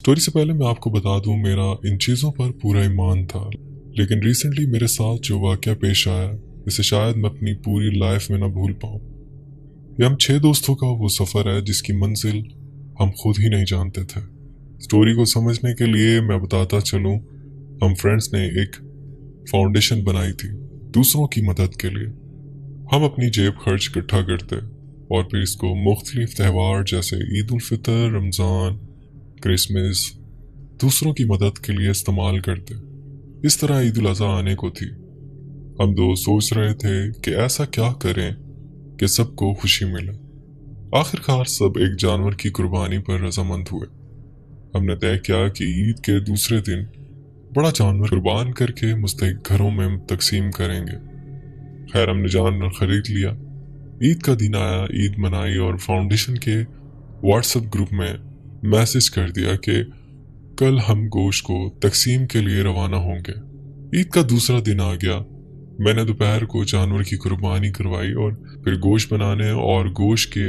Story से पहले मैं आपको बता दूं, मेरा इन चीज़ों पर पूरा ईमान था, लेकिन रिसेंटली मेरे साथ जो वाक़या पेश आया, इसे शायद मैं अपनी पूरी लाइफ में ना भूल पाऊं। ये हम 6 दोस्तों का वो सफ़र है जिसकी मंजिल हम खुद ही नहीं जानते थे। स्टोरी को समझने के लिए मैं बताता चलूं, हम फ्रेंड्स ने एक फाउंडेशन बनाई थी दूसरों की मदद के लिए। हम अपनी जेब खर्च इकट्ठा करते और फिर इसको मुख्तलिफ त्यौहार जैसे ईद उल फितर, रमज़ान, क्रिसमस, दूसरों की मदद के लिए इस्तेमाल करते। इस तरह ईद उल अज़हा आने को थी। हम दो सोच रहे थे कि ऐसा क्या करें कि सबको खुशी मिले। आखिरकार सब एक जानवर की कुर्बानी पर रजामंद हुए। हमने तय किया कि ईद के दूसरे दिन बड़ा जानवर कुर्बान करके मुस्तहिक घरों में तकसीम करेंगे। खैर, हमने जानवर खरीद लिया। ईद का दिन आया, ईद मनाई और फाउंडेशन के व्हाट्सएप ग्रुप में मैसेज कर दिया कि कल हम गोश्त को तकसीम के लिए रवाना होंगे। ईद का दूसरा दिन आ गया। मैंने दोपहर को जानवर की कुर्बानी करवाई और फिर गोश्त बनाने और गोश्त के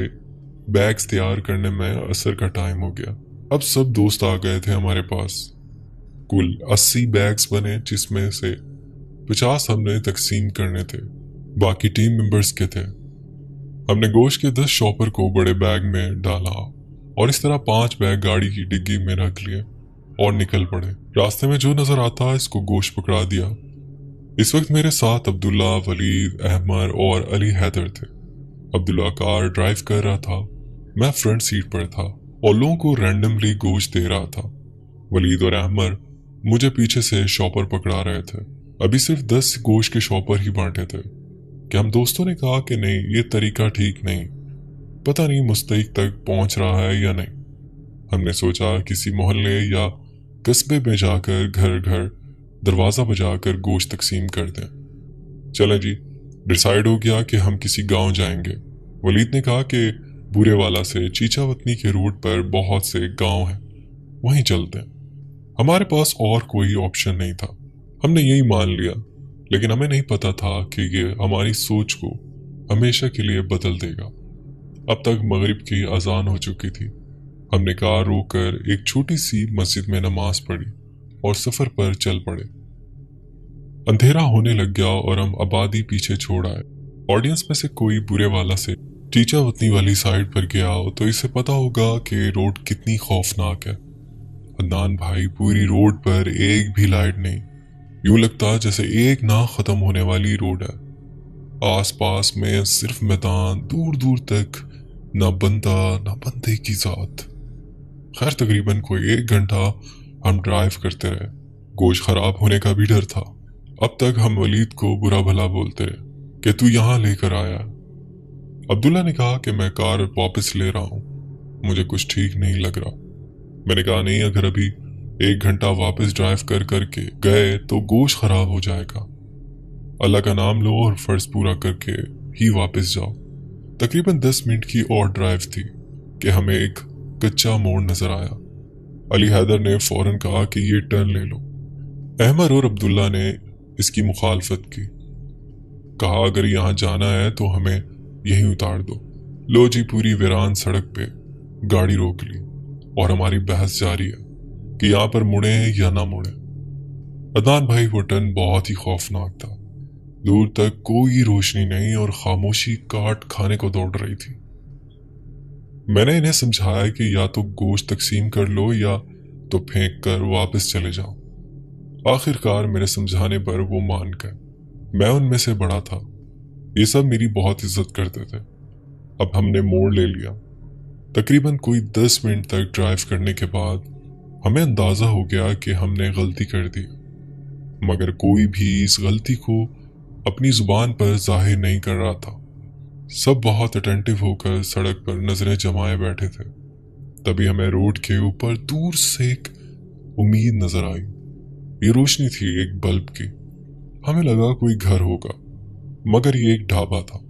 बैग्स तैयार करने में असर का टाइम हो गया। अब सब दोस्त आ गए थे हमारे पास। कुल 80 बैग्स बने, जिसमें से 50 हमने तकसीम करने थे, बाकी टीम मेंबर्स के थे। हमने गोश्त के 10 शॉपर को बड़े बैग में डाला और इस तरह 5 बैग गाड़ी की डिग्गी में रख लिए और निकल पड़े। रास्ते में जो नजर आता इसको गोश्त पकड़ा दिया। इस वक्त मेरे साथ अब्दुल्ला, वलीद, अहमर और अली हैदर थे। अब्दुल्ला कार ड्राइव कर रहा था, मैं फ्रंट सीट पर था और लोगों को रैंडमली गोश्त दे रहा था। वलीद और अहमर मुझे पीछे से शॉपर पकड़ा रहे थे। अभी सिर्फ 10 गोश्त के शॉपर ही बांटे थे कि हम दोस्तों ने कहा कि नहीं, ये तरीका ठीक नहीं, पता नहीं मुस्तहिक तक पहुंच रहा है या नहीं। हमने सोचा किसी मोहल्ले या कस्बे में जाकर घर घर दरवाज़ा बजाकर गोश्त तकसीम कर दें। चलें जी, डिसाइड हो गया कि हम किसी गांव जाएंगे। वलीद ने कहा कि बूरेवाला से चीचावतनी के रूट पर बहुत से गांव हैं, वहीं चलते हैं। हमारे पास और कोई ऑप्शन नहीं था, हमने यही मान लिया, लेकिन हमें नहीं पता था कि ये हमारी सोच को हमेशा के लिए बदल देगा। अब तक मगरिब की अजान हो चुकी थी। हमने कार रोककर एक छोटी सी मस्जिद में नमाज पढ़ी और सफर पर चल पड़े। अंधेरा होने लग गया और हम आबादी पीछे छोड़ आए। ऑडियंस में से कोई बूरेवाला से चीचावतनी वाली साइड पर गया हो तो इसे पता होगा कि रोड कितनी खौफनाक है। अदनान भाई, पूरी रोड पर एक भी लाइट नहीं, यूं लगता जैसे एक ना खत्म होने वाली रोड है। आसपास में सिर्फ मैदान, दूर दूर तक ना बंदा ना बंदे की जात। खैर, तकरीबन कोई 1 घंटा हम ड्राइव करते रहे। गोश्त खराब होने का भी डर था। अब तक हम वलीद को बुरा भला बोलते रहे कि तू यहाँ लेकर आया। अब्दुल्ला ने कहा कि मैं कार वापस ले रहा हूँ, मुझे कुछ ठीक नहीं लग रहा। मैंने कहा नहीं, अगर अभी 1 घंटा वापस ड्राइव कर करके गए तो गोश्त खराब हो जाएगा। अल्लाह का नाम लो और फर्ज पूरा करके ही वापस जाओ। तकरीबन 10 मिनट की और ड्राइव थी कि हमें एक कच्चा मोड़ नजर आया। अली हैदर ने फौरन कहा कि ये टर्न ले लो। अहमर और अब्दुल्ला ने इसकी मुखालफत की, कहा अगर यहाँ जाना है तो हमें यहीं उतार दो। लो जी, पूरी वीरान सड़क पे गाड़ी रोक ली और हमारी बहस जारी है कि यहाँ पर मुड़े या ना मुड़े। अदनान भाई, वो टर्न बहुत ही खौफनाक था। दूर तक कोई रोशनी नहीं और खामोशी काट खाने को दौड़ रही थी। मैंने इन्हें समझाया कि या तो गोश्त तकसीम कर लो या तो फेंक कर वापस चले जाओ। आखिरकार मेरे समझाने पर वो मान गए। मैं उनमें से बड़ा था, ये सब मेरी बहुत इज्जत करते थे। अब हमने मोड़ ले लिया। तकरीबन कोई 10 मिनट तक ड्राइव करने के बाद हमें अंदाजा हो गया कि हमने गलती कर दी, मगर कोई भी इस गलती को अपनी जुबान पर जाहिर नहीं कर रहा था। सब बहुत अटेंटिव होकर सड़क पर नजरें जमाए बैठे थे। तभी हमें रोड के ऊपर दूर से एक उम्मीद नजर आई। ये रोशनी थी एक बल्ब की। हमें लगा कोई घर होगा, मगर ये एक ढाबा था।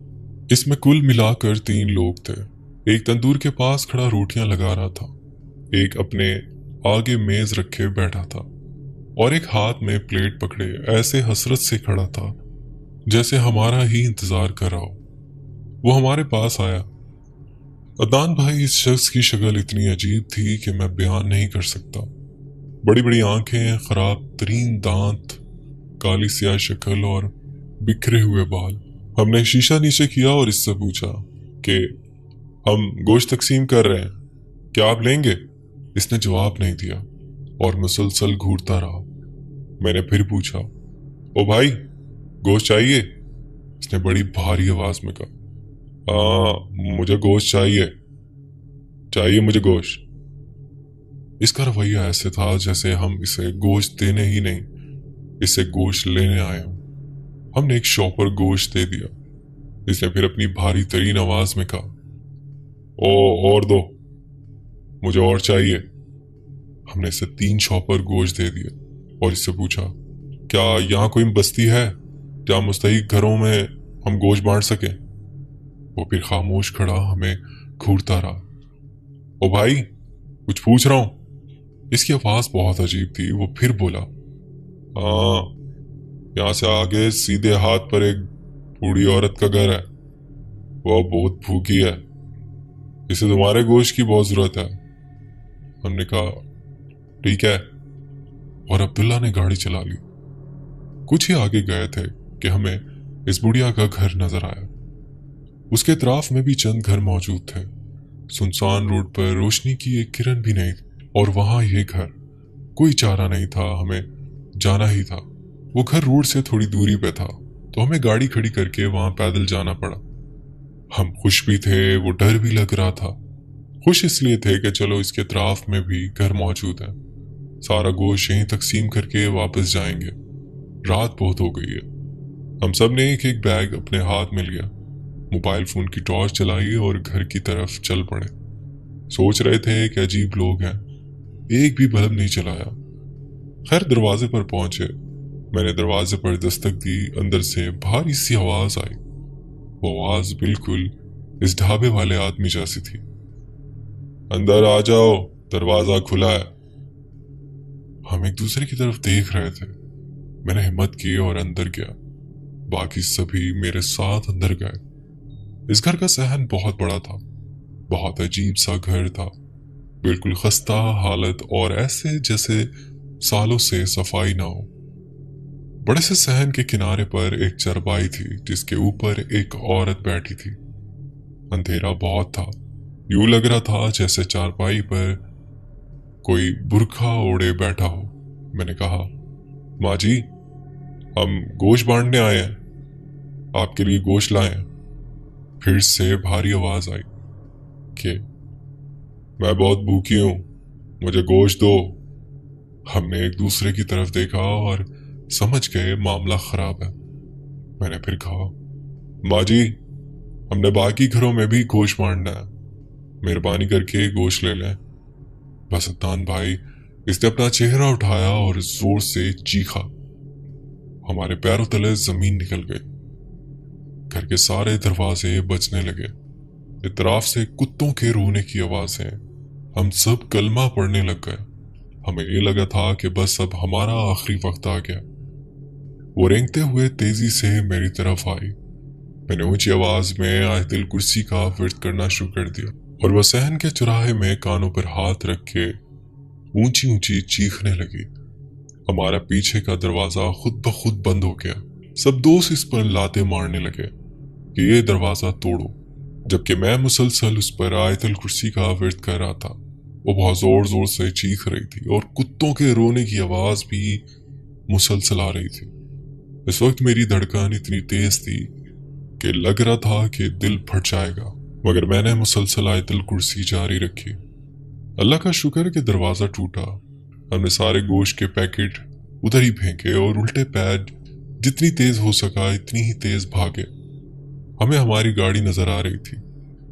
इसमें कुल मिलाकर 3 लोग थे। एक तंदूर के पास खड़ा रोटियां लगा रहा था, एक अपने आगे मेज रखे बैठा था और एक हाथ में प्लेट पकड़े ऐसे हसरत से खड़ा था जैसे हमारा ही इंतजार कर रहा हो। वो हमारे पास आया। अदनान भाई, इस शख्स की शक्ल इतनी अजीब थी कि मैं बयान नहीं कर सकता। बड़ी बड़ी आंखें, खराब तरीन दांत, काली स्याह शक्ल और बिखरे हुए बाल। हमने शीशा नीचे किया और इससे पूछा कि हम गोश्त तकसीम कर रहे हैं, क्या आप लेंगे? इसने जवाब नहीं दिया और मुसलसल घूरता रहा। मैंने फिर पूछा, ओ भाई, गोश्त चाहिए? इसने बड़ी भारी आवाज में कहा, हाँ मुझे गोश्त चाहिए मुझे गोश्त। इसका रवैया ऐसे था जैसे हम इसे गोश्त देने ही नहीं, इसे गोश्त लेने आए हों। हमने एक शॉपर गोश्त दे दिया। इसने फिर अपनी भारी तरीन आवाज में कहा, ओ और दो, मुझे और चाहिए। हमने इसे 3 शॉपर गोश्त दे दिए और इससे पूछा, क्या यहाँ कोई बस्ती है जहाँ मुस्तहिक घरों में हम गोश्त बांट सकें? वो फिर खामोश खड़ा हमें घूरता रहा। ओ भाई, कुछ पूछ रहा हूं। इसकी आवाज बहुत अजीब थी। वो फिर बोला, हाँ, यहाँ से आगे सीधे हाथ पर एक बूढ़ी औरत का घर है, वो बहुत भूखी है, इसे तुम्हारे गोश्त की बहुत जरूरत है। हमने कहा, ठीक है, और अब्दुल्ला ने गाड़ी चला ली। कुछ ही आगे गए थे कि हमें इस बुढ़िया का घर नजर आया। उसके इतराफ में भी चंद घर मौजूद थे। सुनसान रोड पर रोशनी की एक किरण भी नहीं और वहां ये घर। कोई चारा नहीं था, हमें जाना ही था। वो घर रोड से थोड़ी दूरी पे था तो हमें गाड़ी खड़ी करके वहां पैदल जाना पड़ा। हम खुश भी थे, वो डर भी लग रहा था। खुश इसलिए थे कि चलो इसके इतराफ में भी घर मौजूद है, सारा गोश्त यहीं तकसीम करके वापस जाएंगे। रात बहुत हो गई है। हम सब ने एक एक बैग अपने हाथ में लिया, मोबाइल फोन की टॉर्च चलाई और घर की तरफ चल पड़े। सोच रहे थे कि अजीब लोग हैं, एक भी बल्ब नहीं चलाया। खैर दरवाजे पर पहुंचे। मैंने दरवाजे पर दस्तक दी। अंदर से भारी सी आवाज आई। वो आवाज बिल्कुल इस ढाबे वाले आदमी जैसी थी। अंदर आ जाओ, दरवाजा खुला है। हम एक दूसरे की तरफ देख रहे थे। मैंने हिम्मत की और अंदर गया। बाकी सभी मेरे साथ अंदर गए। इस घर का सहन बहुत बड़ा था। बहुत अजीब सा घर था, बिल्कुल खस्ता हालत और ऐसे जैसे सालों से सफाई ना हो। बड़े से सहन के किनारे पर एक चरपाई थी जिसके ऊपर एक औरत बैठी थी। अंधेरा बहुत था। यूं लग रहा था जैसे चारपाई पर कोई बुरखा ओढ़े बैठा हो। मैंने कहा, माँ जी, हम गोश्त बांटने आए हैं, आपके लिए गोश्त लाए हैं। फिर से भारी आवाज आई कि मैं बहुत भूखी हूं, मुझे गोश्त दो। हमने एक दूसरे की तरफ देखा और समझ गए मामला खराब है। मैंने फिर कहा, माँ जी, हमने बाकी घरों में भी गोश्त बांटना है, मेहरबानी करके गोश्त ले लें। बस अदनान भाई, इसने अपना चेहरा उठाया और जोर से चीखा। हमारे पैरों तले जमीन निकल गई। घर के सारे दरवाजे बजने लगे। इतराफ से कुत्तों के रोने की आवाजें। हम सब कलमा पढ़ने लग गए। हमें ये लगा था कि बस अब हमारा आखिरी वक्त आ गया। वो रेंगते हुए तेजी से मेरी तरफ आई। मैंने ऊंची आवाज में आयतुल कुर्सी का विर्द करना शुरू कर दिया और वह सहन के चौराहे में कानों पर हाथ रख के ऊंची ऊंची चीखने लगी। हमारा पीछे का दरवाजा खुद ब खुद बंद हो गया। सब दोस्त इस पर लाते मारने लगे कि ये दरवाजा तोड़ो, जबकि मैं मुसलसल उस पर आयतुल कुर्सी का विर्द कर रहा था। वो बहुत जोर जोर से चीख रही थी और कुत्तों के रोने की आवाज भी मुसलसल आ रही थी। इस वक्त मेरी धड़कन इतनी तेज थी कि लग रहा था कि दिल फट जाएगा, मगर मैंने मुसलसल आयतुल कुर्सी जारी रखी। अल्लाह का शुक्र कि दरवाजा टूटा। हमने सारे गोश्त के पैकेट उधर ही फेंके और उल्टे पैर जितनी तेज हो सका इतनी ही तेज भागे। हमें हमारी गाड़ी नजर आ रही थी।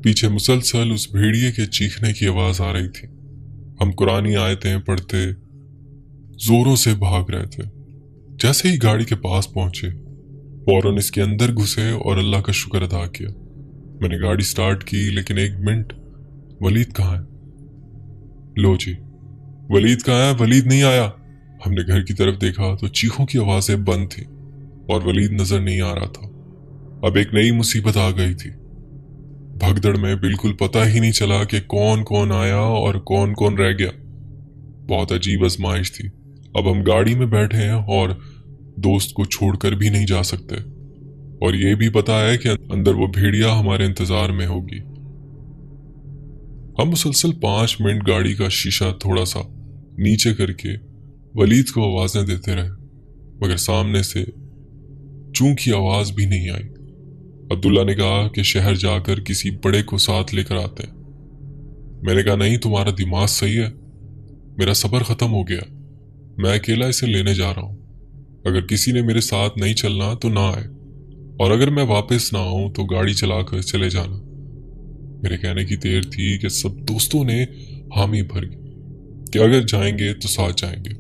पीछे मुसलसल उस भेड़िए के चीखने की आवाज आ रही थी। हम कुरानी आयतें पढ़ते जोरों से भाग रहे थे। जैसे ही गाड़ी के पास पहुंचे, फौरन इसके अंदर घुसे और अल्लाह का शुक्र अदा किया। मैंने गाड़ी स्टार्ट की, लेकिन 1 मिनट, वलीद कहाँ है? लो जी, वलीद कहाँ है? वलीद नहीं आया। हमने घर की तरफ देखा तो चीखों की आवाजें बंद थी और वलीद नजर नहीं आ रहा था। अब एक नई मुसीबत आ गई थी। भगदड़ में बिल्कुल पता ही नहीं चला कि कौन कौन आया और कौन कौन रह गया। बहुत अजीब आजमाइश थी। अब हम गाड़ी में बैठे हैं और दोस्त को छोड़कर भी नहीं जा सकते, और ये भी पता है कि अंदर वो भेड़िया हमारे इंतजार में होगी। हम मुसलसल 5 मिनट गाड़ी का शीशा थोड़ा सा नीचे करके वलीद को आवाजें देते रहे, मगर सामने से चूं की आवाज भी नहीं आई। अब्दुल्ला ने कहा कि शहर जाकर किसी बड़े को साथ लेकर आते हैं। मैंने कहा नहीं, तुम्हारा दिमाग सही है, मेरा सब्र खत्म हो गया, मैं अकेला इसे लेने जा रहा हूं। अगर किसी ने मेरे साथ नहीं चलना तो ना आए, और अगर मैं वापस ना आऊं तो गाड़ी चलाकर चले जाना। मेरे कहने की देर थी कि सब दोस्तों ने हामी भर कि अगर जाएंगे तो साथ जाएंगे।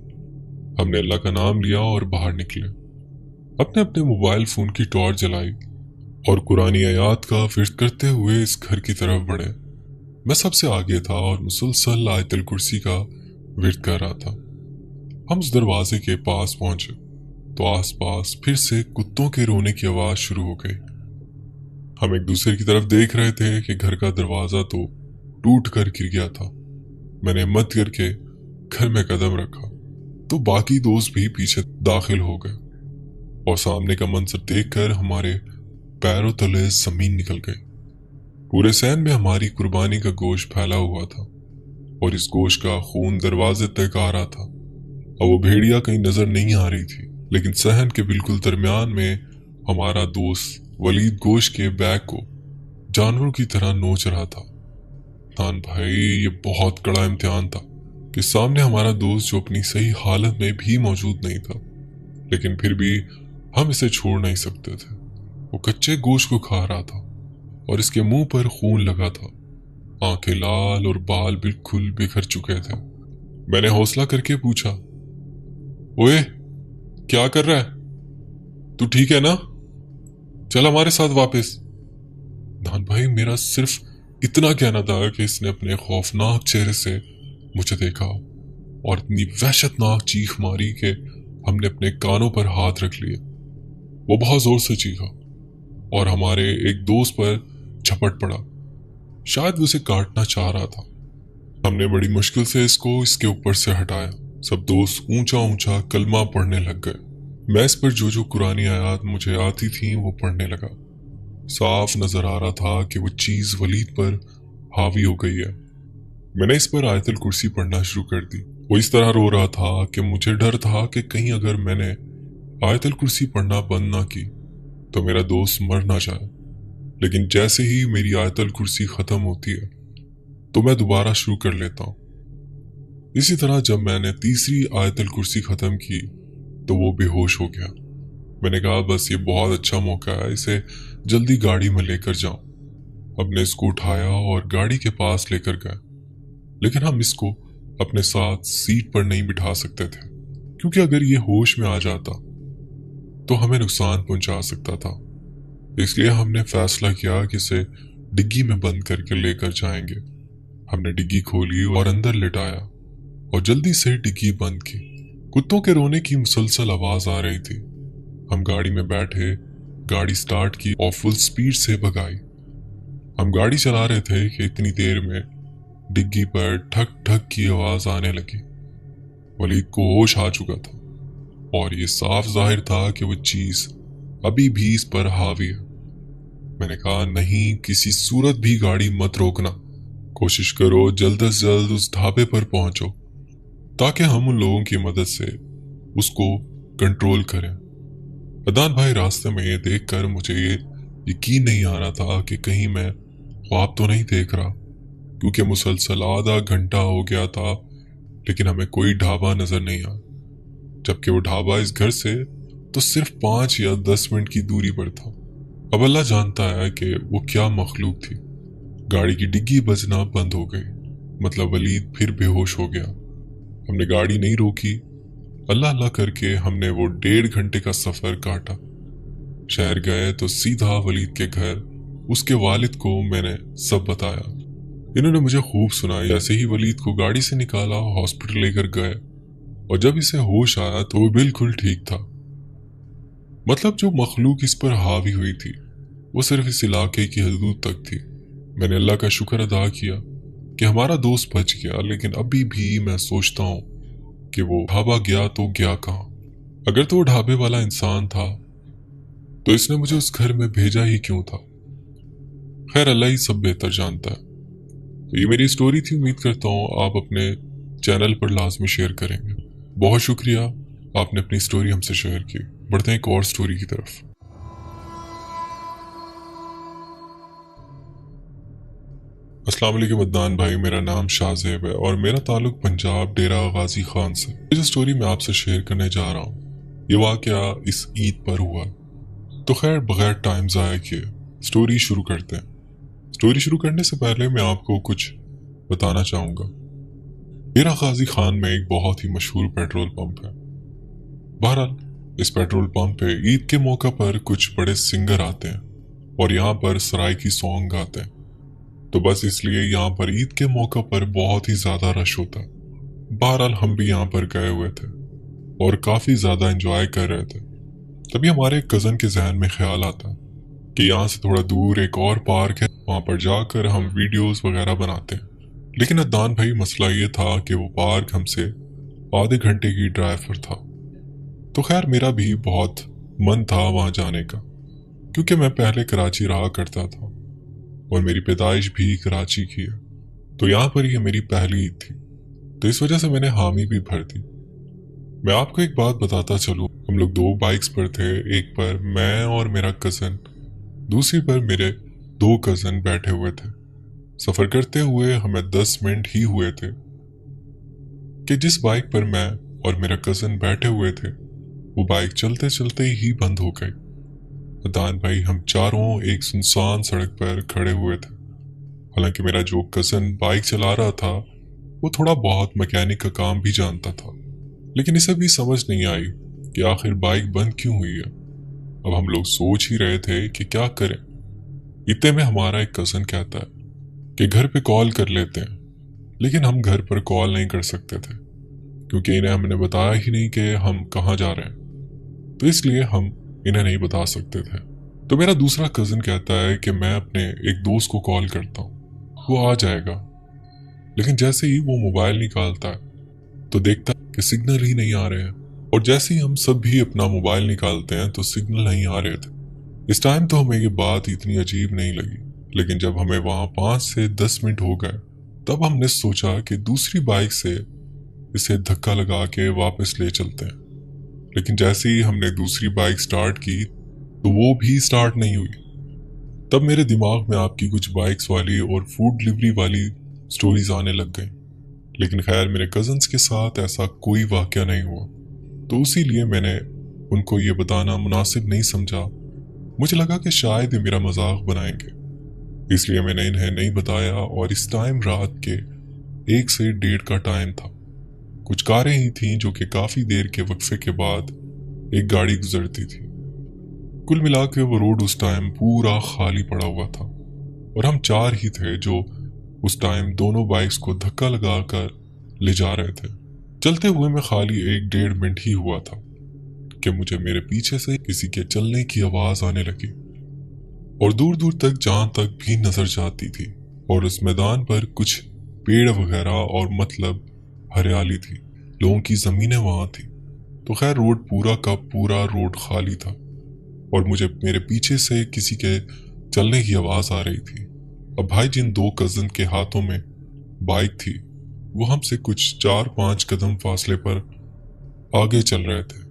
हमने अल्लाह का नाम लिया और बाहर निकले। अपने अपने मोबाइल फोन की टॉर्च जलाई और कुरानी आयात का फिर करते हुए इस घर की तरफ बढ़े। मैं सबसे आगे था और मुसलसल आयतल कुर्सी का विर्द कर रहा था। हम उस दरवाजे के पास पहुंचे तो आसपास फिर से कुत्तों के रोने की आवाज शुरू हो गई। हम एक दूसरे की तरफ देख रहे थे कि घर का दरवाजा तो टूट कर गिर गया था। मैंने हिम्मत करके घर में कदम रखा तो बाकी दोस्त भी पीछे दाखिल हो गए, और सामने का मंजर देखकर हमारे पैरों तले जमीन निकल गई। पूरे सहन में हमारी कुर्बानी का गोश्त फैला हुआ था, और इस गोश्त का खून दरवाजे तक आ रहा था। अब वो भेड़िया कहीं नजर नहीं आ रही थी, लेकिन सहन के बिल्कुल दरमियान में हमारा दोस्त वलीद गोश्त के बैग को जानवरों की तरह नोच रहा था। नान भाई, ये बहुत कड़ा इम्तिहान था कि सामने हमारा दोस्त जो अपनी सही हालत में भी मौजूद नहीं था, लेकिन फिर भी हम इसे छोड़ नहीं सकते थे। वो कच्चे गोश्त को खा रहा था और इसके मुंह पर खून लगा था। आंखें लाल और बाल बिल्कुल बिखर चुके थे। मैंने हौसला करके पूछा, ओए क्या कर रहा है, तू ठीक है ना? चल हमारे साथ वापस। नान भाई, मेरा सिर्फ इतना कहना था कि इसने अपने खौफनाक चेहरे से मुझे देखा और इतनी वहशतनाक चीख मारी कि हमने अपने कानों पर हाथ रख लिए। वो बहुत जोर से चीखा और हमारे एक दोस्त पर झपट पड़ा। शायद वो उसे काटना चाह रहा था। हमने बड़ी मुश्किल से इसको इसके ऊपर से हटाया। सब दोस्त ऊंचा ऊंचा कलमा पढ़ने लग गए। मैं इस पर जो जो कुरानी आयात मुझे आती थी वो पढ़ने लगा। साफ नजर आ रहा था कि वो चीज वलीद पर हावी हो गई है। मैंने इस पर आयतल कुर्सी पढ़ना शुरू कर दी। वो इस तरह रो रहा था कि मुझे डर था कि कहीं अगर मैंने आयतल कुर्सी पढ़ना बंद ना की तो मेरा दोस्त मर ना जाए। लेकिन जैसे ही मेरी आयतल कुर्सी खत्म होती है तो मैं दोबारा शुरू कर लेता हूँ। इसी तरह जब मैंने तीसरी आयतल कुर्सी खत्म की तो वो बेहोश हो गया। मैंने कहा बस ये बहुत अच्छा मौका है, इसे जल्दी गाड़ी में लेकर जाऊं। हमने इसको उठाया और गाड़ी के पास लेकर गए, लेकिन हम इसको अपने साथ सीट पर नहीं बिठा सकते थे, क्योंकि अगर ये होश में आ जाता तो हमें नुकसान पहुंचा सकता था। इसलिए हमने फैसला किया कि इसे डिग्गी में बंद करके लेकर जाएंगे। हमने डिग्गी खोली और अंदर लिटाया और जल्दी से डिग्गी बंद की। कुत्तों के रोने की मुसलसल आवाज आ रही थी। हम गाड़ी में बैठे, गाड़ी स्टार्ट की और फुल स्पीड से भगाई। हम गाड़ी चला रहे थे कि इतनी देर में डिग्गी पर ठक ठक की आवाज आने लगी। वलीद को होश आ चुका था और ये साफ जाहिर था कि वो चीज अभी भी इस पर हावी है। मैंने कहा नहीं, किसी सूरत भी गाड़ी मत रोकना, कोशिश करो जल्द से जल्द उस ढाबे पर पहुंचो ताकि हम उन लोगों की मदद से उसको कंट्रोल करें। अदनान भाई, रास्ते में ये देखकर मुझे ये यकीन नहीं आ रहा था कि कहीं मैं ख्वाब तो नहीं देख रहा, क्योंकि मुसलसल आधा घंटा हो गया था लेकिन हमें कोई ढाबा नजर नहीं आया, जबकि वो ढाबा इस घर से तो सिर्फ 5 या 10 मिनट की दूरी पर था। अब अल्लाह जानता है कि वो क्या मखलूक थी। गाड़ी की डिग्गी बजना बंद हो गई, मतलब वलीद फिर बेहोश हो गया। हमने गाड़ी नहीं रोकी। अल्लाह अल्लाह करके हमने वो 1.5 घंटे का सफर काटा। शहर गए तो सीधा वलीद के घर उसके वालिद को मैंने सब बताया। इन्होंने मुझे खूब सुना। जैसे ही वलीद को गाड़ी से निकाला, हॉस्पिटल लेकर गए, और जब इसे होश आया तो वो बिल्कुल ठीक था। मतलब जो मखलूक इस पर हावी हुई थी वो सिर्फ इस इलाके की हदूद तक थी, मैंने अल्लाह का शुक्र अदा किया कि हमारा दोस्त बच गया, लेकिन अभी भी मैं सोचता हूँ कि वो ढाबा गया तो गया कहाँ। अगर तो वो ढाबे वाला इंसान था तो इसने मुझे उस घर में भेजा ही क्यों था। खैर, अल्लाह ही सब बेहतर जानता है। तो ये मेरी स्टोरी थी। उम्मीद करता हूँ आप अपने चैनल पर लाजमी शेयर करेंगे। बहुत शुक्रिया, आपने अपनी स्टोरी हमसे शेयर की। बढ़ते हैं एक और स्टोरी की तरफ। अस्सलाम वालेकुम अदनान भाई, मेरा नाम शाहजेब है और मेरा ताल्लुक पंजाब डेरा गाजी खान से। जो स्टोरी मैं आपसे शेयर करने जा रहा हूँ ये वाकया इस ईद पर हुआ। तो खैर, बगैर टाइम ज़ाया किए स्टोरी शुरू करते हैं। स्टोरी शुरू करने से पहले मैं आपको कुछ बताना चाहूँगा। डेरा गाजी खान में एक बहुत ही मशहूर पेट्रोल पंप है। बहरहाल, इस पेट्रोल पंप पे ईद के मौका पर कुछ बड़े सिंगर आते हैं और यहाँ पर सराय की सॉन्ग गाते हैं। तो बस इसलिए यहाँ पर ईद के मौका पर बहुत ही ज्यादा रश होता है। बहरहाल, हम भी यहाँ पर गए हुए थे और काफी ज्यादा एंजॉय कर रहे थे। तभी हमारे कजन के जहन में ख्याल आता कि यहाँ से थोड़ा दूर एक और पार्क है, वहां पर जाकर हम वीडियोस वगैरह बनाते हैं। लेकिन अदनान भाई, मसला ये था कि वो पार्क हमसे आधे घंटे की ड्राइव पर था। तो खैर, मेरा भी बहुत मन था वहां जाने का, क्योंकि मैं पहले कराची रहा करता था और मेरी पैदाइश भी कराची की है। तो यहाँ पर ये मेरी पहली ईद थी, तो इस वजह से मैंने हामी भी भर दी। मैं आपको एक बात बताता चलूं, हम लोग 2 बाइक्स पर थे। एक पर मैं और मेरा कज़न, दूसरी पर मेरे 2 कज़न बैठे हुए थे। सफ़र करते हुए हमें 10 मिनट ही हुए थे कि जिस बाइक पर मैं और मेरा कज़न बैठे हुए थे वो बाइक चलते चलते ही बंद हो गई। अदान भाई, हम चारों एक सुनसान सड़क पर खड़े हुए थे। हालांकि मेरा जो कज़न बाइक चला रहा था वो थोड़ा बहुत मैकेनिक का काम भी जानता था, लेकिन इसे भी समझ नहीं आई कि आखिर बाइक बंद क्यों हुई है। अब हम लोग सोच ही रहे थे कि क्या करें। इतने में हमारा एक कज़न कहता है कि घर पे कॉल कर लेते हैं, लेकिन हम घर पर कॉल नहीं कर सकते थे क्योंकि इन्हें हमने बताया ही नहीं कि हम कहाँ जा रहे हैं, तो इसलिए हम इन्हें नहीं बता सकते थे। तो मेरा दूसरा कज़न कहता है कि मैं अपने एक दोस्त को कॉल करता हूँ, वो आ जाएगा। लेकिन जैसे ही वो मोबाइल निकालता है तो देखता है कि सिग्नल ही नहीं आ रहे हैं, और जैसे ही हम सब भी अपना मोबाइल निकालते हैं तो सिग्नल नहीं आ रहे थे। इस टाइम तो हमें ये बात इतनी अजीब नहीं लगी, लेकिन जब हमें वहां 5 से 10 मिनट हो गए तब हमने सोचा कि दूसरी बाइक से इसे धक्का लगा के वापस ले चलते हैं। लेकिन जैसे ही हमने दूसरी बाइक स्टार्ट की तो वो भी स्टार्ट नहीं हुई। तब मेरे दिमाग में आपकी कुछ बाइक्स वाली और फूड डिलीवरी वाली स्टोरीज आने लग गई। लेकिन खैर, मेरे कजन्स के साथ ऐसा कोई वाकया नहीं हुआ, तो इसीलिए मैंने उनको ये बताना मुनासिब नहीं समझा। मुझे लगा कि शायद ये मेरा मजाक बनाएंगे, इसलिए मैंने इन्हें नहीं बताया। और इस टाइम रात के 1 से 1:30 का टाइम था। कुछ कारें ही थीं जो कि काफी देर के वक्फे के बाद एक गाड़ी गुजरती थी। कुल मिला के वो रोड उस टाइम पूरा खाली पड़ा हुआ था और हम 4 ही थे जो उस टाइम दोनों बाइक्स को धक्का लगाकर ले जा रहे थे। चलते हुए में खाली 1-1.5 मिनट ही हुआ था कि मुझे मेरे पीछे से किसी के चलने की आवाज आने लगी और दूर दूर तक जहां तक भी नजर जाती थी, और उस मैदान पर कुछ पेड़ वगैरह और मतलब हरियाली थी, लोगों की जमीनें वहां थी। तो खैर, रोड पूरा का पूरा रोड खाली था और मुझे मेरे पीछे से किसी के चलने की आवाज आ रही थी। अब भाई, जिन 2 कज़न के हाथों में बाइक थी वो हमसे कुछ 4-5 कदम फासले पर आगे चल रहे थे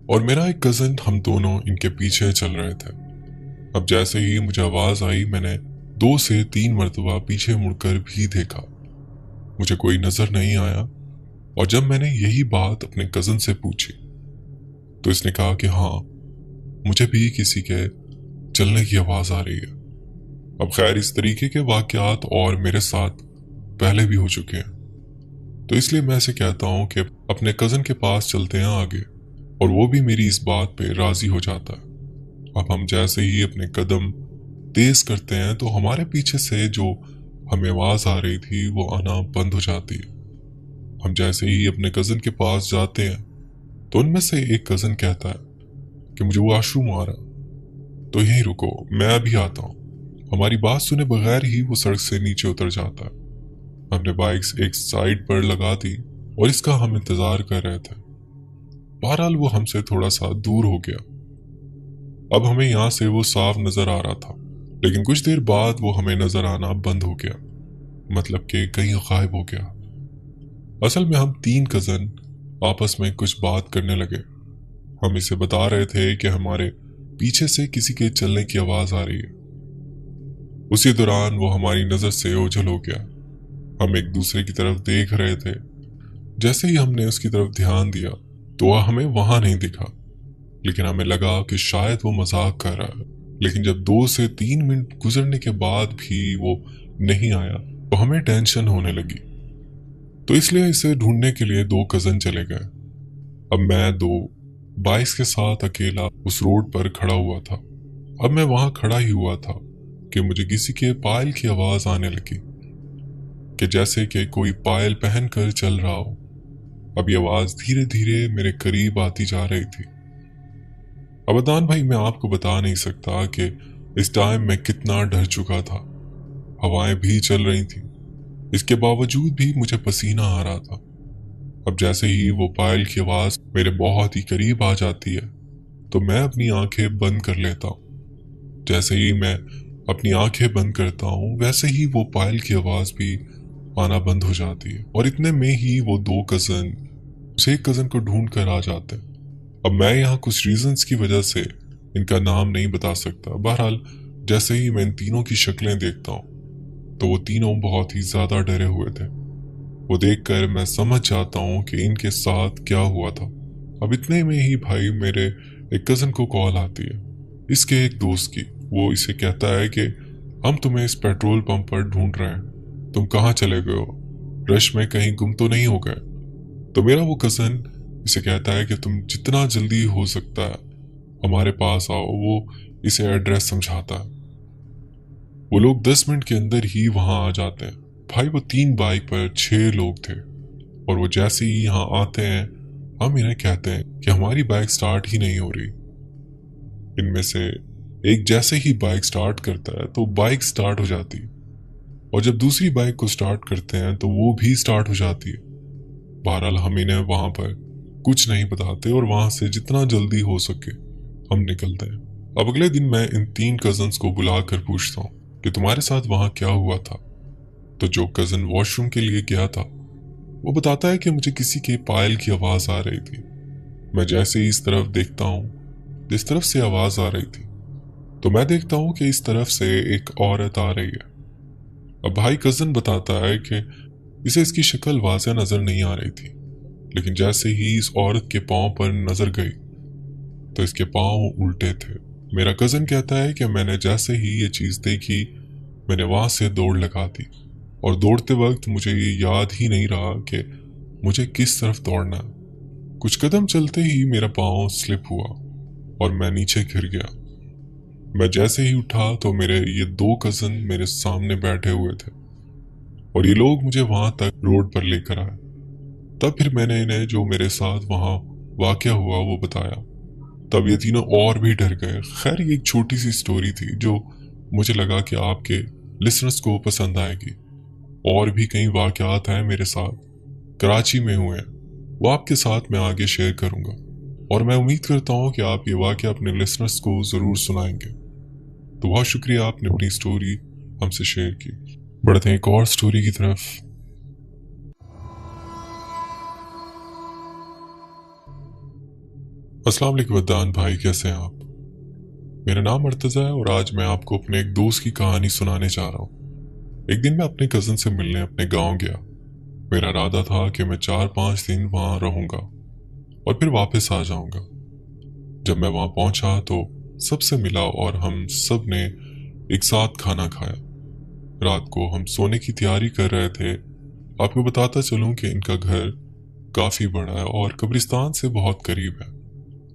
और मेरा एक कज़न, हम दोनों इनके पीछे चल रहे थे। अब जैसे ही मुझे आवाज आई मैंने 2 से 3 मरतबा पीछे मुड़कर भी देखा, मुझे कोई नजर नहीं आया। और जब मैंने यही बात अपने कज़न से पूछी तो इसने कहा कि हाँ, मुझे भी किसी के चलने की आवाज आ रही है। अब खैर, इस तरीके के वाकयात और मेरे साथ पहले भी हो चुके हैं, तो इसलिए मैं ऐसे कहता हूं कि अपने कज़न के पास चलते हैं आगे, और वो भी मेरी इस बात पे राजी हो जाता है। अब हम जैसे ही अपने कदम तेज करते हैं तो हमारे पीछे से जो हमें आवाज आ रही थी वो आना बंद हो जाती है। हम जैसे ही अपने कज़न के पास जाते हैं तो उनमें से एक कज़न कहता है कि मुझे वॉशरूम आ रहा, तो यहीं रुको, मैं अभी आता हूँ। हमारी बात सुने बगैर ही वो सड़क से नीचे उतर जाता है। हमने बाइक्स एक साइड पर लगा दी और इसका हम इंतजार कर रहे थे। बहरहाल वो हमसे थोड़ा सा दूर हो गया। अब हमें यहाँ से वो साफ नजर आ रहा था, लेकिन कुछ देर बाद वो हमें नजर आना बंद हो गया, मतलब कि कहीं गायब हो गया। असल में हम 3 कजन आपस में कुछ बात करने लगे। हम इसे बता रहे थे कि हमारे पीछे से किसी के चलने की आवाज आ रही है। उसी दौरान वो हमारी नजर से ओझल हो गया। हम एक दूसरे की तरफ देख रहे थे। जैसे ही हमने उसकी तरफ ध्यान दिया तो वह हमें वहां नहीं दिखा, लेकिन हमें लगा कि शायद वो मजाक कर रहा है। लेकिन जब 2 से 3 मिनट गुजरने के बाद भी वो नहीं आया तो हमें टेंशन होने लगी। तो इसलिए इसे ढूंढने के लिए 2 कजन चले गए। अब मैं 2 बाइक्स के साथ अकेला उस रोड पर खड़ा हुआ था। अब मैं वहां खड़ा ही हुआ था कि मुझे किसी के पायल की आवाज आने लगी, कि जैसे कि कोई पायल पहन कर चल रहा हो। अब ये आवाज धीरे धीरे मेरे करीब आती जा रही थी। अब अदनान भाई, मैं आपको बता नहीं सकता कि इस टाइम मैं कितना डर चुका था। हवाएं भी चल रही थी, इसके बावजूद भी मुझे पसीना आ रहा था। अब जैसे ही वो पायल की आवाज मेरे बहुत ही करीब आ जाती है तो मैं अपनी आंखें बंद कर लेता हूँ। जैसे ही मैं अपनी आंखें बंद करता हूँ वैसे ही वो पायल की आवाज भी आना बंद हो जाती है, और इतने में ही वो 2 कजन उस एक कजन को ढूंढ कर आ जाते हैं। अब मैं यहाँ कुछ रीजंस की वजह से इनका नाम नहीं बता सकता। बहरहाल जैसे ही मैं इन तीनों की शक्लें देखता हूँ तो वो तीनों बहुत ही ज्यादा डरे हुए थे। वो देखकर मैं समझ जाता हूँ कि इनके साथ क्या हुआ था। अब इतने में ही भाई मेरे एक कजन को कॉल आती है, इसके एक दोस्त की। वो इसे कहता है कि हम तुम्हें इस पेट्रोल पंप पर ढूंढ रहे हैं, तुम कहाँ चले गए हो, रश में कहीं गुम तो नहीं हो गए। तो मेरा वो कजन इसे कहता है कि तुम जितना जल्दी हो सकता है हमारे पास आओ। वो इसे एड्रेस समझाता है। वो लोग 10 मिनट के अंदर ही वहां आ जाते हैं। भाई वो 3 बाइक पर 6 लोग थे, और वो जैसे ही यहाँ आते हैं हम इन्हें कहते हैं कि हमारी बाइक स्टार्ट ही नहीं हो रही। इनमें से एक जैसे ही बाइक स्टार्ट करता है तो बाइक स्टार्ट हो जाती है, और जब दूसरी बाइक को स्टार्ट करते हैं तो वो भी स्टार्ट हो जाती है। बहरहाल हम इन्हें वहां पर कुछ नहीं बताते और वहां से जितना जल्दी हो सके हम निकलते हैं। अब अगले दिन मैं इन 3 कजन्स को बुलाकर पूछता हूँ कि तुम्हारे साथ वहां क्या हुआ था। तो जो कजन वॉशरूम के लिए गया था वो बताता है कि मुझे किसी के पायल की आवाज आ रही थी। मैं जैसे ही इस तरफ देखता हूँ जिस तरफ से आवाज आ रही थी तो मैं देखता हूँ कि इस तरफ से एक औरत आ रही है। अब भाई कजन बताता है कि इसे इसकी शक्ल वाज़ेह नजर नहीं आ रही थी, लेकिन जैसे ही इस औरत के पांव पर नजर गई तो इसके पांव उल्टे थे। मेरा कजन कहता है कि मैंने जैसे ही ये चीज देखी मैंने वहां से दौड़ लगा दी, और दौड़ते वक्त मुझे ये याद ही नहीं रहा कि मुझे किस तरफ दौड़ना है। कुछ कदम चलते ही मेरा पांव स्लिप हुआ और मैं नीचे गिर गया। मैं जैसे ही उठा तो मेरे ये 2 कजन मेरे सामने बैठे हुए थे, और ये लोग मुझे वहां तक रोड पर लेकर आए। तब फिर मैंने इन्हें जो मेरे साथ वहां वाकया हुआ वो बताया। तब ये तीनों और भी डर गए। खैर ये एक छोटी सी स्टोरी थी जो मुझे लगा कि आपके लिसनर्स को पसंद आएगी। और भी कई वाकयात हैं मेरे साथ, कराची में हुए हैं, वो आपके साथ मैं आगे शेयर करूंगा, और मैं उम्मीद करता हूं कि आप ये वाकया अपने लिसनर्स को जरूर सुनाएंगे। तो बहुत शुक्रिया, आपने अपनी स्टोरी हमसे शेयर की। बढ़ते हैं एक और स्टोरी की तरफ। अस्सलाम वालेकुम अदनान भाई, कैसे हैं आप? मेरा नाम मर्तज़ा है और आज मैं आपको अपने एक दोस्त की कहानी सुनाने जा रहा हूँ। एक दिन मैं अपने कज़न से मिलने अपने गांव गया। मेरा इरादा था कि मैं 4-5 दिन वहां रहूंगा और फिर वापस आ जाऊंगा। जब मैं वहां पहुंचा तो सबसे मिला और हम सब ने एक साथ खाना खाया। रात को हम सोने की तैयारी कर रहे थे। आपको बताता चलूं कि इनका घर काफी बड़ा है और कब्रिस्तान से बहुत करीब है,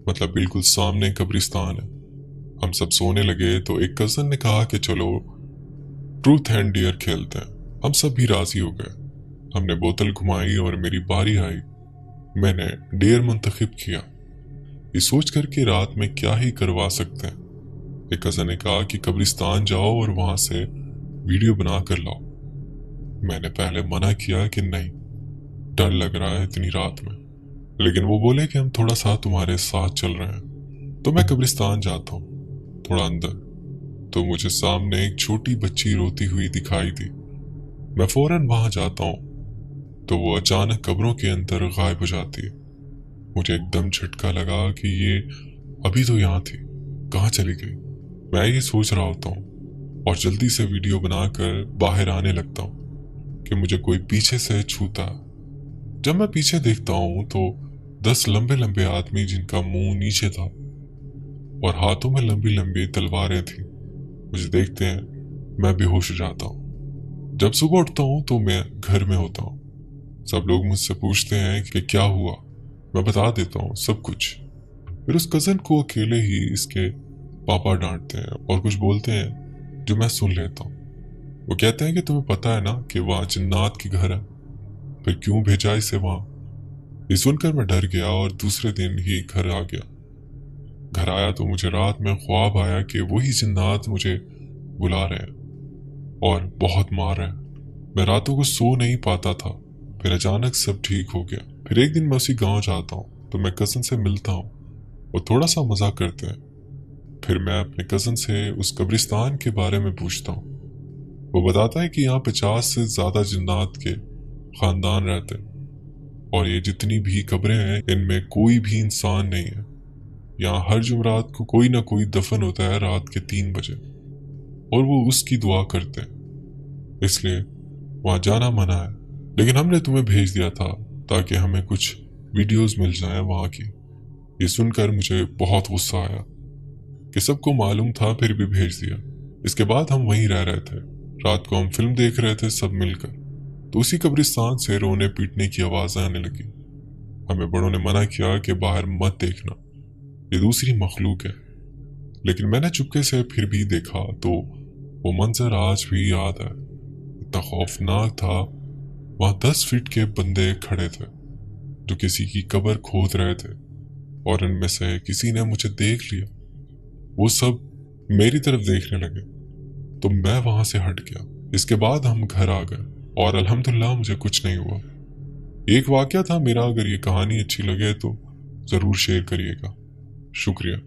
मतलब बिल्कुल सामने कब्रिस्तान है। हम सब सोने लगे तो एक कजन ने कहा कि चलो ट्रूथ एंड डेयर खेलते हैं। हम सब भी राजी हो गए। हमने बोतल घुमाई और मेरी बारी आई। मैंने डेयर मुंतखब किया, ये सोच कर कि रात में क्या ही करवा सकते हैं। एक कज़न ने कहा कि कब्रिस्तान जाओ और वहां से वीडियो बना कर लाओ। मैंने पहले मना किया कि नहीं, डर लग रहा है इतनी रात में, लेकिन वो बोले कि हम थोड़ा सा तुम्हारे साथ चल रहे हैं। तो मैं कब्रिस्तान जाता हूँ। थोड़ा अंदर तो मुझे सामने एक छोटी बच्ची रोती हुई दिखाई दी। मैं फौरन वहां जाता हूँ तो वो अचानक कब्रों के अंदर गायब हो जाती है। मुझे एकदम झटका लगा कि ये अभी तो यहाँ थी, कहाँ चली गई। मैं ये सोच रहा होता हूँ और जल्दी से वीडियो बनाकर बाहर आने लगता हूँ कि मुझे कोई पीछे से छूता है। जब मैं पीछे देखता हूँ तो 10 लंबे लंबे आदमी जिनका मुंह नीचे था और हाथों में लंबी लंबी तलवारें थी, मुझे देखते हैं। मैं बेहोश हो जाता हूँ। जब सुबह उठता हूँ तो मैं घर में होता हूँ। सब लोग मुझसे पूछते हैं कि क्या हुआ। मैं बता देता हूँ सब कुछ। फिर उस कज़न को अकेले ही इसके पापा डांटते हैं और कुछ बोलते हैं जो मैं सुन लेता हूँ। वो कहते हैं कि तुम्हें पता है ना कि वहाँ जिन्नात की घर है, फिर क्यों भेजा इसे वहाँ। ये सुनकर मैं डर गया और दूसरे दिन ही घर आ गया। घर आया तो मुझे रात में ख्वाब आया कि वही जिन्नात मुझे बुला रहे हैं और बहुत मार रहे हैं। मैं रातों को सो नहीं पाता था। फिर अचानक सब ठीक हो गया। फिर एक दिन मैं उसी गांव जाता हूँ तो मैं कज़न से मिलता हूँ और थोड़ा सा मजाक करते हैं। फिर मैं अपने कज़न से उस कब्रिस्तान के बारे में पूछता हूँ। वो बताता है कि यहाँ 50 से ज्यादा जिन्नात के खानदान रहते हैं और ये जितनी भी कब्रें हैं इनमें कोई भी इंसान नहीं है। यहाँ हर जुमरात को कोई ना कोई दफन होता है रात के 3 बजे और वो उसकी दुआ करते हैं, इसलिए वहाँ जाना मना है। लेकिन हमने तुम्हें भेज दिया था ताकि हमें कुछ वीडियोस मिल जाएं वहाँ की। ये सुनकर मुझे बहुत गुस्सा आया कि सबको मालूम था फिर भी भेज दिया। इसके बाद हम वहीं रह रहे थे। रात को हम फिल्म देख रहे थे सब मिलकर, तो उसी कब्रिस्तान से रोने पीटने की आवाज़ें आने लगी। हमें बड़ों ने मना किया कि बाहर मत देखना, ये दूसरी मखलूक है। लेकिन मैंने चुपके से फिर भी देखा तो वो मंजर आज भी याद है। इतना खौफनाक था। वहां 10 फीट के बंदे खड़े थे जो किसी की कब्र खोद रहे थे और इनमें से किसी ने मुझे देख लिया। वो सब मेरी तरफ देखने लगे तो मैं वहां से हट गया। इसके बाद हम घर आ गए और अल्हम्दुलिल्लाह मुझे कुछ नहीं हुआ। एक वाकया था मेरा। अगर ये कहानी अच्छी लगे तो ज़रूर शेयर करिएगा। शुक्रिया।